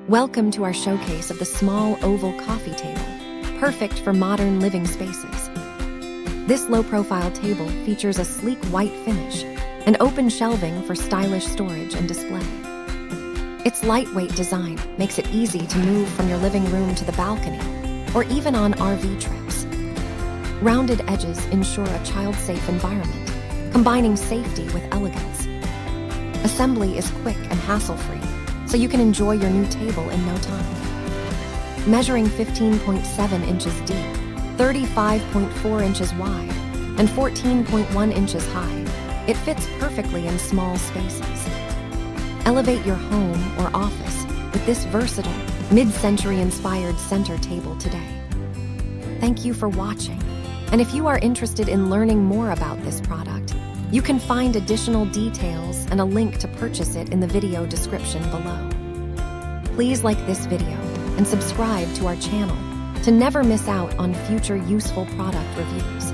Welcome to our showcase of the small oval coffee table, perfect for modern living spaces. This low-profile table features a sleek white finish and open shelving for stylish storage and display. Its lightweight design makes it easy to move from your living room to the balcony or even on RV trips. Rounded edges ensure a child-safe environment, combining safety with elegance. Assembly is quick and hassle-free, so you can enjoy your new table in no time. Measuring 15.7 inches deep, 35.4 inches wide, and 14.1 inches high, it fits perfectly in small spaces. Elevate your home or office with this versatile, mid-century inspired center table today. Thank you for watching, and if you are interested in learning more about this product, you can find additional details and a link to purchase it in the video description below. Please like this video and subscribe to our channel to never miss out on future useful product reviews.